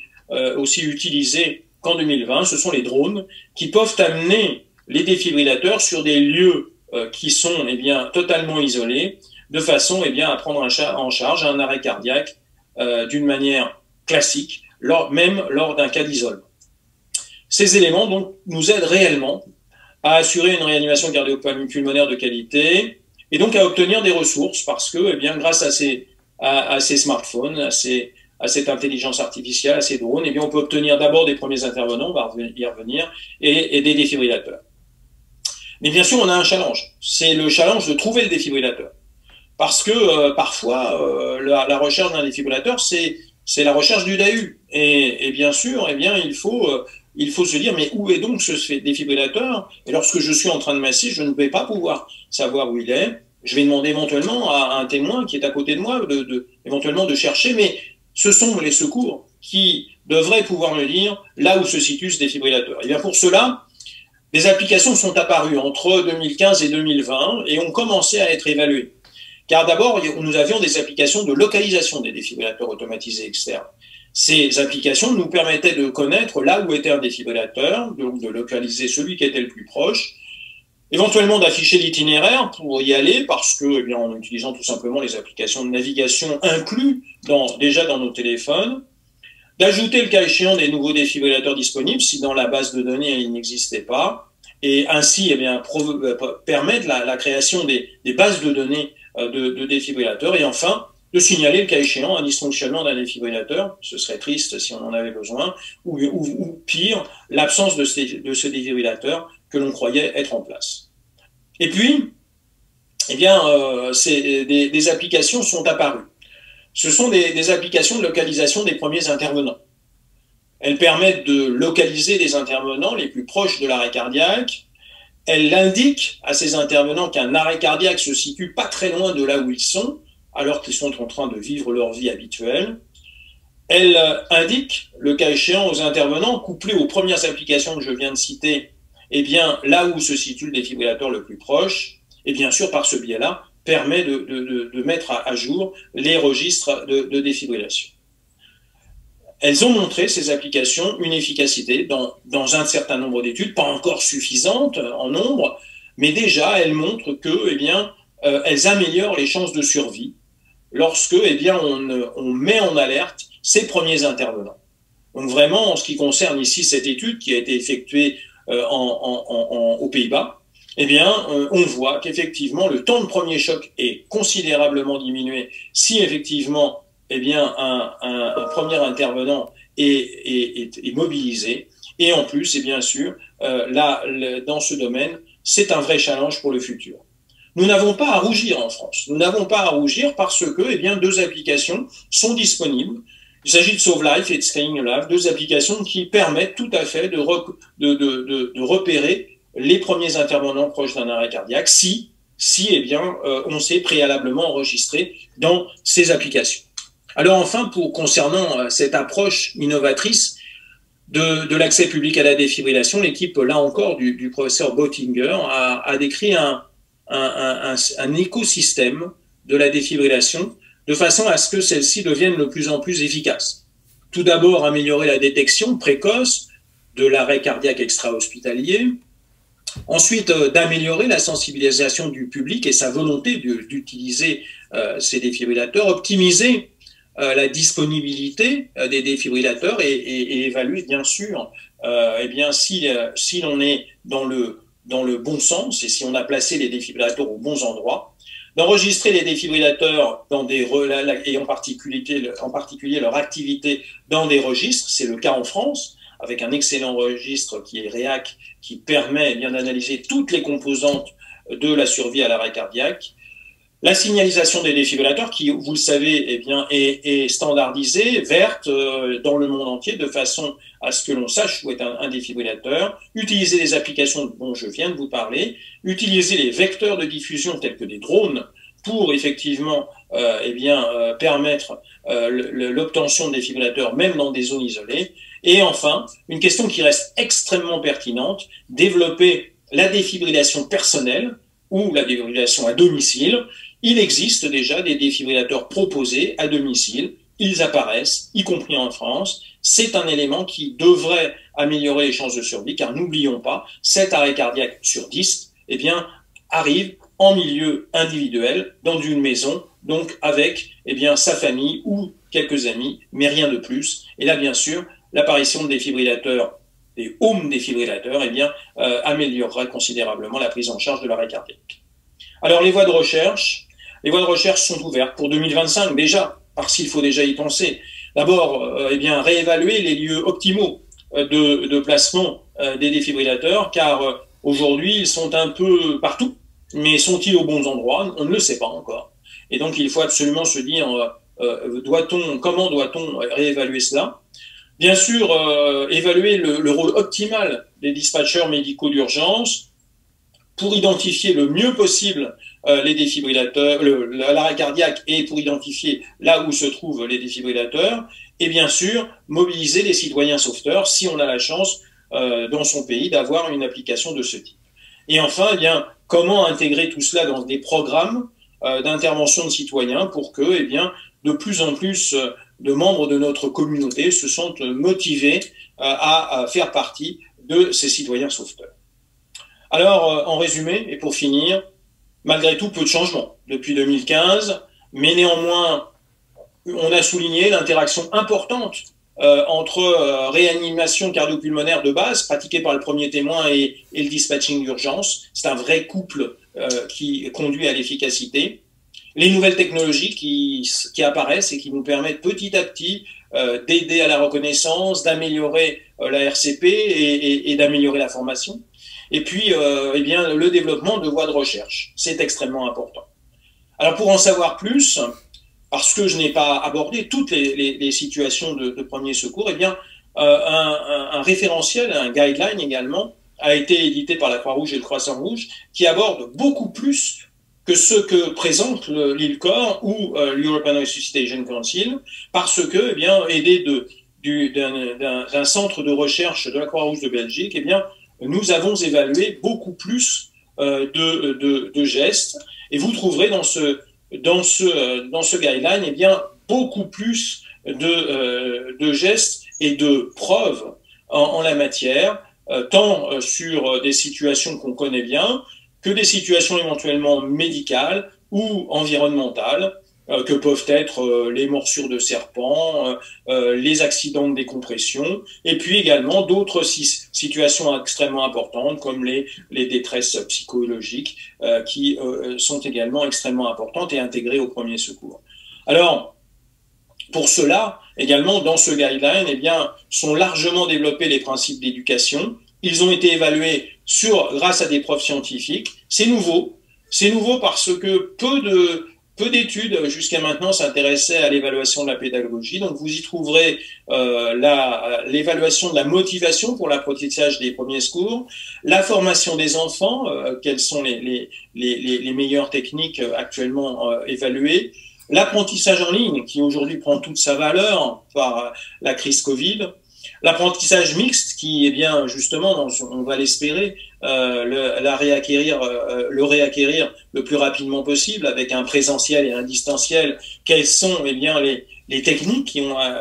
utilisés qu'en 2020, ce sont les drones qui peuvent amener les défibrillateurs sur des lieux qui sont, eh bien, totalement isolés, de façon, eh bien, à prendre en charge un arrêt cardiaque d'une manière classique, même lors d'un cas d'isolement. Ces éléments donc, nous aident réellement à assurer une réanimation cardio-pulmonaire de qualité et donc à obtenir des ressources parce que, eh bien, grâce à ces smartphones, à ces à cette intelligence artificielle, à ces drones, eh bien, on peut obtenir d'abord des premiers intervenants, on va y revenir, et des défibrillateurs. Mais bien sûr, on a un challenge. C'est le challenge de trouver le défibrillateur. Parce que parfois, la recherche d'un défibrillateur, c'est la recherche du DAU. Et bien sûr, eh bien, il faut se dire, mais où est donc ce défibrillateur? Et lorsque je suis en train de masser, je ne vais pas pouvoir savoir où il est. Je vais demander éventuellement à un témoin qui est à côté de moi, éventuellement de chercher, mais ce sont les secours qui devraient pouvoir me dire là où se situe ce défibrillateur. Et bien pour cela, des applications sont apparues entre 2015 et 2020 et ont commencé à être évaluées. Car d'abord, nous avions des applications de localisation des défibrillateurs automatisés externes. Ces applications nous permettaient de connaître là où était un défibrillateur, donc de localiser celui qui était le plus proche, éventuellement d'afficher l'itinéraire pour y aller, parce que, eh bien, en utilisant tout simplement les applications de navigation inclus déjà dans nos téléphones, d'ajouter le cas échéant des nouveaux défibrillateurs disponibles si dans la base de données il n'existait pas, et ainsi eh bien, permettre la création des bases de données de défibrillateurs, et enfin de signaler le cas échéant un dysfonctionnement d'un défibrillateur, ce serait triste si on en avait besoin, ou pire, l'absence de ce défibrillateur que l'on croyait être en place. Et puis, eh bien, des applications sont apparues. Ce sont des applications de localisation des premiers intervenants. Elles permettent de localiser les intervenants les plus proches de l'arrêt cardiaque. Elles indiquent à ces intervenants qu'un arrêt cardiaque se situe pas très loin de là où ils sont, alors qu'ils sont en train de vivre leur vie habituelle. Elles indiquent, le cas échéant, aux intervenants, couplés aux premières applications que je viens de citer, eh bien, là où se situe le défibrillateur le plus proche, et bien sûr, par ce biais-là, permet de mettre à jour les registres de défibrillation. Elles ont montré, ces applications, une efficacité dans un certain nombre d'études, pas encore suffisante en nombre, mais déjà elles montrent que, eh bien, elles améliorent les chances de survie lorsque, eh bien, on met en alerte ces premiers intervenants. Donc vraiment, en ce qui concerne ici cette étude qui a été effectuée aux Pays-Bas, eh bien, on voit qu'effectivement, le temps de premier choc est considérablement diminué si effectivement, eh bien, un premier intervenant est mobilisé. Et en plus, et bien sûr, là, dans ce domaine, c'est un vrai challenge pour le futur. Nous n'avons pas à rougir en France. Nous n'avons pas à rougir parce que, eh bien, deux applications sont disponibles. Il s'agit de Sauve Life et de Scanning Life, deux applications qui permettent tout à fait de repérer les premiers intervenants proches d'un arrêt cardiaque si eh bien, on s'est préalablement enregistré dans ces applications. Alors enfin, concernant cette approche innovatrice de l'accès public à la défibrillation, l'équipe, là encore, du professeur Boettinger a décrit un écosystème de la défibrillation de façon à ce que celle-ci devienne de plus en plus efficace. Tout d'abord, améliorer la détection précoce de l'arrêt cardiaque extra-hospitalier. Ensuite, d'améliorer la sensibilisation du public et sa volonté d'utiliser ces défibrillateurs, optimiser la disponibilité des défibrillateurs et évaluer bien sûr eh bien, si l'on est dans le bon sens et si on a placé les défibrillateurs aux bons endroits, d'enregistrer les défibrillateurs et en particulier leur activité dans des registres, c'est le cas en France, avec un excellent registre qui est REAC, qui permet bien d'analyser toutes les composantes de la survie à l'arrêt cardiaque. La signalisation des défibrillateurs, qui, vous le savez, eh bien, est standardisée, verte dans le monde entier, de façon à ce que l'on sache où est un défibrillateur. Utiliser les applications dont je viens de vous parler. Utiliser les vecteurs de diffusion tels que des drones pour effectivement eh bien, permettre l'obtention de défibrillateurs même dans des zones isolées. Et enfin, une question qui reste extrêmement pertinente, développer la défibrillation personnelle ou la défibrillation à domicile. Il existe déjà des défibrillateurs proposés à domicile, ils apparaissent, y compris en France. C'est un élément qui devrait améliorer les chances de survie, car n'oublions pas, 7 arrêts cardiaques sur 10 eh bien, arrivent en milieu individuel, dans une maison, donc avec eh bien, sa famille ou quelques amis, mais rien de plus. Et là, bien sûr, l'apparition de défibrillateurs, des home défibrillateurs, eh bien, améliorera considérablement la prise en charge de l'arrêt cardiaque. Alors, les voies de recherche sont ouvertes pour 2025 déjà, parce qu'il faut déjà y penser. D'abord, eh bien, réévaluer les lieux optimaux de placement des défibrillateurs, car aujourd'hui, ils sont un peu partout, mais sont-ils aux bons endroits? On ne le sait pas encore. Et donc, il faut absolument se dire, comment doit-on réévaluer cela? Bien sûr, évaluer le rôle optimal des dispatchers médicaux d'urgence pour identifier le mieux possible les défibrillateurs, l'arrêt cardiaque et pour identifier là où se trouvent les défibrillateurs. Et bien sûr, mobiliser les citoyens sauveteurs si on a la chance dans son pays d'avoir une application de ce type. Et enfin, eh bien, comment intégrer tout cela dans des programmes d'intervention de citoyens pour que, eh bien, de plus en plus de membres de notre communauté se sentent motivés à faire partie de ces citoyens sauveteurs. Alors, en résumé, et pour finir, malgré tout, peu de changements depuis 2015, mais néanmoins, on a souligné l'interaction importante entre réanimation cardio-pulmonaire de base, pratiquée par le premier témoin, et le dispatching d'urgence. C'est un vrai couple qui conduit à l'efficacité. Les nouvelles technologies qui apparaissent et qui nous permettent petit à petit d'aider à la reconnaissance, d'améliorer la RCP et d'améliorer la formation. Et puis, eh bien, le développement de voies de recherche. C'est extrêmement important. Alors, pour en savoir plus, parce que je n'ai pas abordé toutes les situations de premier secours, eh bien, un référentiel, un guideline également, a été édité par la Croix-Rouge et le Croissant-Rouge, qui aborde beaucoup plus que ce que présente l'ILCOR ou l'European Resuscitation Council, parce que, eh bien, aidé d'un centre de recherche de la Croix-Rouge de Belgique, eh bien, nous avons évalué beaucoup plus de gestes, et vous trouverez dans ce guideline, eh bien, beaucoup plus de gestes et de preuves en la matière, tant sur des situations qu'on connaît bien, que des situations éventuellement médicales ou environnementales, que peuvent être les morsures de serpents, les accidents de décompression, et puis également d'autres situations extrêmement importantes comme les détresses psychologiques qui sont également extrêmement importantes et intégrées au premier secours. Alors, pour cela, également, dans ce guideline, eh bien, sont largement développés les principes d'éducation. Ils ont été évalués grâce à des preuves scientifiques. C'est nouveau. C'est nouveau parce que peu d'études jusqu'à maintenant s'intéressaient à l'évaluation de la pédagogie. Donc, vous y trouverez l'évaluation de la motivation pour l'apprentissage des premiers secours, la formation des enfants, quelles sont les meilleures techniques actuellement évaluées, l'apprentissage en ligne, qui aujourd'hui prend toute sa valeur par la crise Covid, l'apprentissage mixte, qui est bien justement, on va l'espérer, le réacquérir le plus rapidement possible avec un présentiel et un distanciel. Quelles sont eh bien les techniques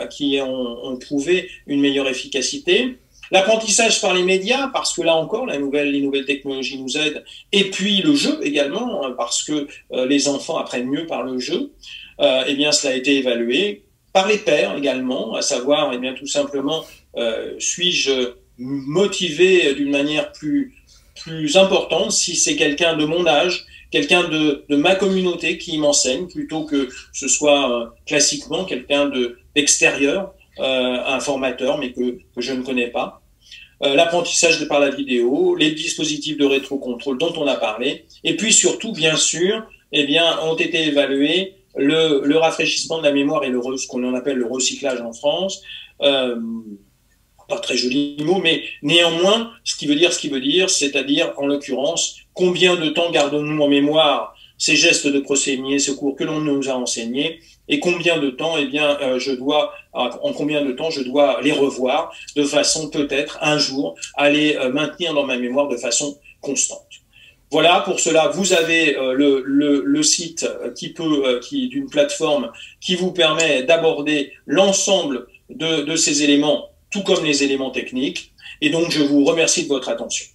qui ont prouvé une meilleure efficacité? L'apprentissage par les médias, parce que là encore, les nouvelles technologies nous aident. Et puis le jeu également, parce que les enfants apprennent mieux par le jeu. Eh bien, cela a été évalué par les pairs également, à savoir, eh bien, tout simplement, suis-je motivé d'une manière plus importante si c'est quelqu'un de mon âge, quelqu'un de ma communauté qui m'enseigne, plutôt que ce soit classiquement quelqu'un d'extérieur, un formateur, mais que je ne connais pas. L'apprentissage par la vidéo, les dispositifs de rétrocontrôle dont on a parlé, et puis surtout, bien sûr, eh bien, ont été évalués le rafraîchissement de la mémoire et ce qu'on appelle le recyclage en France. Pas très joli mot, mais néanmoins, ce qui veut dire, c'est-à-dire, en l'occurrence, combien de temps gardons-nous en mémoire ces gestes de premier secours que l'on nous a enseignés, et combien de temps, eh bien, en combien de temps je dois les revoir, de façon peut-être un jour à les maintenir dans ma mémoire de façon constante. Voilà, pour cela, vous avez le site qui est d'une plateforme qui vous permet d'aborder l'ensemble de ces éléments, tout comme les éléments techniques. Et donc, je vous remercie de votre attention.